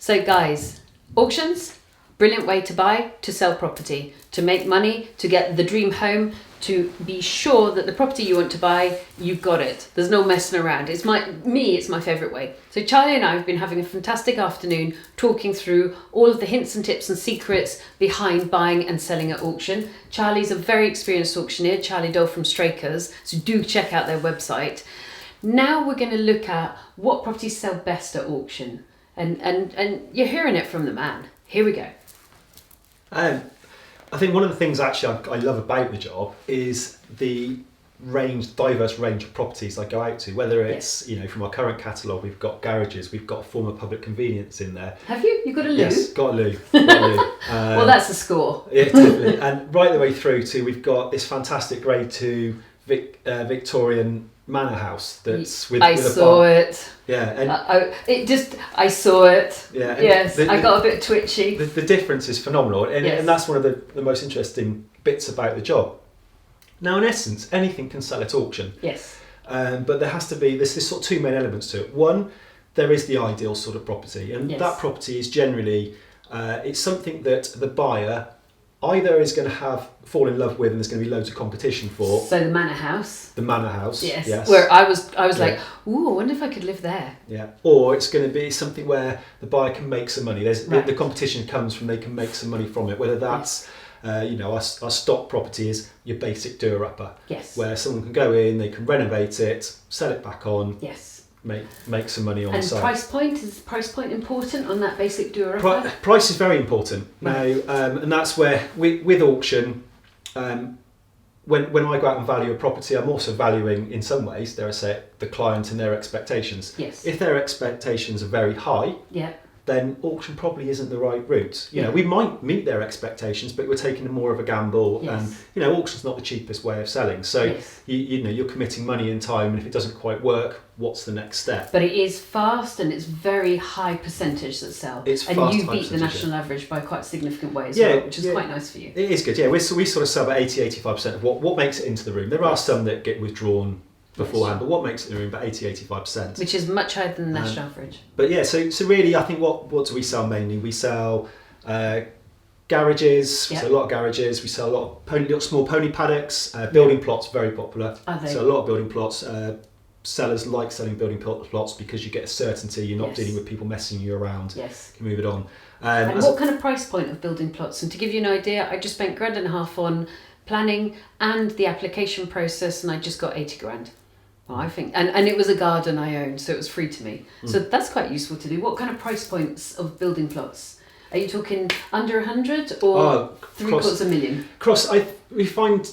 So guys, auctions, brilliant way to buy, to sell property, to make money, to get the dream home, to be sure that the property you want to buy, you've got it. There's no messing around. It's my favourite way. So Charlie and I have been having a fantastic afternoon talking through all of the hints and tips and secrets behind buying and selling at auction. Charlie's a very experienced auctioneer, Charlie Dole from Strakers, so do check out their website. Now we're going to look at what properties sell best at auction. And you're hearing it from the man. Here we go. I think one of the things actually I love about the job is the diverse range of properties I go out to. Whether it's from our current catalogue, we've got garages, we've got a form of public convenience in there. Have you? You got a loo? Yes, got a loo. Well, that's a score. Yeah, definitely. And right the way through to we've got this fantastic Grade 2 Victorian Manor House that's with I a saw bar. it. Yeah, and I saw it. Yeah, yes, I got a bit twitchy. The difference is phenomenal, and that's one of the most interesting bits about the job. Now, in essence, anything can sell at auction. Yes. But there has to be this sort of two main elements to it. One, there is the ideal sort of property, and that property is generally it's something that the buyer either is going to fall in love with, and there's going to be loads of competition for. So the manor house. The manor house. Yes. Where I was like, ooh, I wonder if I could live there. Yeah. Or it's going to be something where the buyer can make some money. The competition comes from they can make some money from it. Whether that's our stock property is your basic doer-upper. Yes. Where someone can go in, they can renovate it, sell it back on. Yes. Make some money on the side. And is price point important on that basic doer-upper? Price is very important now, and that's where with auction, when I go out and value a property, I'm also valuing in some ways, dare I say it, the client and their expectations. Yes. If their expectations are very high, then auction probably isn't the right route. We might meet their expectations, but we're taking more of a gamble, and auction's not the cheapest way of selling. So you're committing money and time, and if it doesn't quite work, what's the next step? But it is fast, and it's very high percentage that sell. It's and fast, you beat the national average by quite a significant way as well, which is quite nice for you. It is good. Yeah, we sort of sell about 80-85% of what makes it into the room. There are some that get withdrawn beforehand, but what makes it in the room about 80-85%, which is much higher than the national average. But so really, I think what do we sell mainly? We sell garages. We sell a lot of garages. We sell a lot of small pony paddocks. Building plots, very popular. Are they? So a lot of building plots. Sellers like selling building plots because you get a certainty. You're not dealing with people messing you around. Yes. You can move it on. And what kind of price point of building plots? And to give you an idea, I just spent £1.5 grand on planning and the application process, and I just got 80 grand. Well, I think, and it was a garden I owned, so it was free to me. So that's quite useful to do. What kind of price points of building plots? Are you talking under 100 or $750,000? We find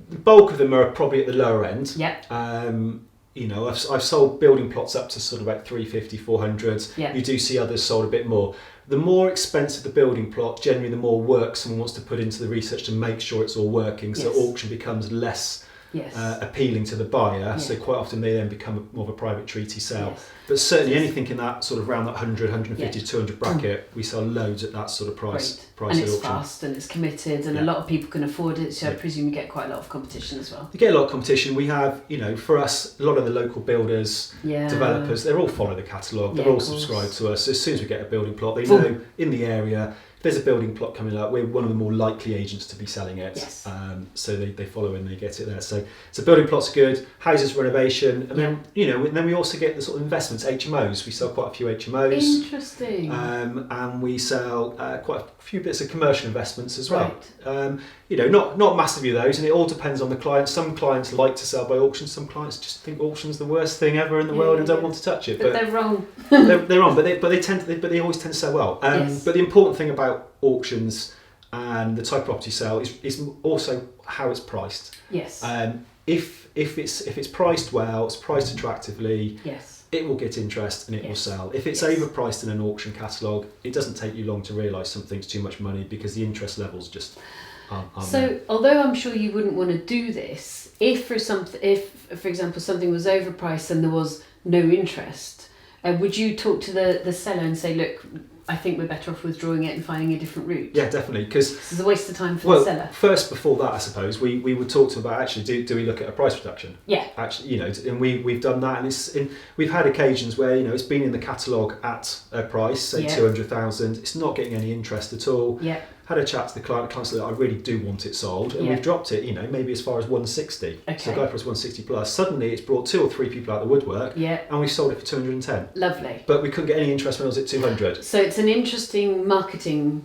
the bulk of them are probably at the lower end. Yep. I've sold building plots up to sort of about 350, 400. Yep. You do see others sold a bit more. The more expensive the building plot, generally the more work someone wants to put into the research to make sure it's all working. So auction becomes less appealing to the buyer. So quite often they then become more of a private treaty sale. But certainly anything in that sort of around that 100, 150, 200 bracket, we sell loads at that sort of price and it's auction. Fast and it's committed, and a lot of people can afford it, so I presume you get quite a lot of competition as well. You get a lot of competition. We have, for us, a lot of the local builders, developers, they all follow the catalogue, they're all subscribed to us. So as soon as we get a building plot, they know in the area, if there's a building plot coming up, we're one of the more likely agents to be selling it. Yes. So they follow and they get it there. So building plots are good, houses renovation, and then we also get the sort of investments, HMOs. We sell quite a few HMOs. Interesting. And we sell quite a few bits of commercial investments as well. Right. Not massively those, and it all depends on the client. Some clients like to sell by auction. Some clients just think auction's the worst thing ever in the world and don't want to touch it. But they're wrong. they're wrong, but they always tend to sell well. But the important thing about auctions and the type of property sale is also how it's priced. Yes. If it's priced well, it's priced attractively. Yes. It will get interest and it will sell. If it's overpriced in an auction catalogue, it doesn't take you long to realise something's too much money because the interest levels just aren't so there. Although I'm sure you wouldn't want to do this, if for example something was overpriced and there was no interest, would you talk to the seller and say, look, I think we're better off withdrawing it and finding a different route. Yeah, definitely, because it's a waste of time for the seller. First, before that, I suppose we would talk to them about actually do we look at a price reduction? Yeah. Actually, and we've done that, and we've had occasions where it's been in the catalogue at a price, say 200,000. It's not getting any interest at all. Yeah. Had a chat to the client said, I really do want it sold, and we've dropped it, maybe as far as 160. Okay. So go for 160 plus. Suddenly it's brought 2 or 3 people out of the woodwork, and we sold it for 210. Lovely. But we couldn't get any interest when it was at 200. So it's an interesting marketing,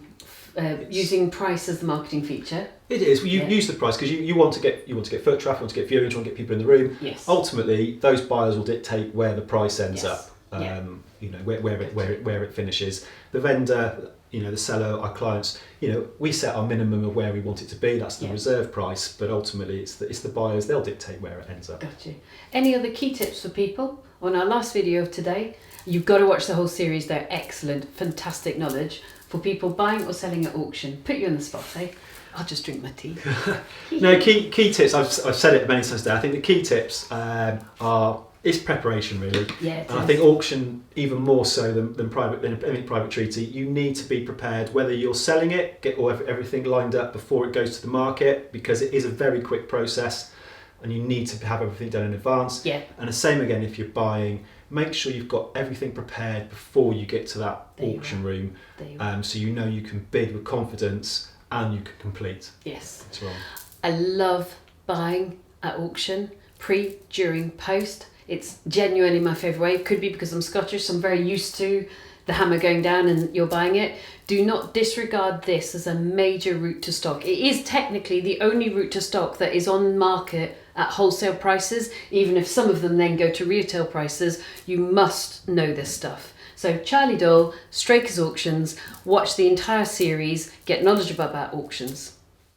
using price as the marketing feature. It is. Well, you use the price because you want to get foot traffic, you want to get viewings, you want to get people in the room. Yes. Ultimately, those buyers will dictate where the price ends up. Where it finishes. The vendor, the seller, our clients, we set our minimum of where we want it to be. That's the reserve price. But ultimately, it's the buyers. They'll dictate where it ends up. Got you. Any other key tips for people on our last video of today? You've got to watch the whole series. They're excellent, fantastic knowledge for people buying or selling at auction. Put you on the spot, eh? I'll just drink my tea. No, key tips. I've said it many times today. I think the key tips is preparation, really. Yeah, and I think auction even more so than any private treaty. You need to be prepared whether you're selling it, get everything lined up before it goes to the market, because it is a very quick process, and you need to have everything done in advance. Yeah. And the same again if you're buying. Make sure you've got everything prepared before you get to that auction room, so you can bid with confidence and you can complete. Yes. That's wrong. I love buying at auction, pre, during, post. It's genuinely my favourite way. It could be because I'm Scottish, so I'm very used to the hammer going down and you're buying it. Do not disregard this as a major route to stock. It is technically the only route to stock that is on market at wholesale prices. Even if some of them then go to retail prices, you must know this stuff. So Charlie Dole, Straker's Auctions, watch the entire series, get knowledge about auctions.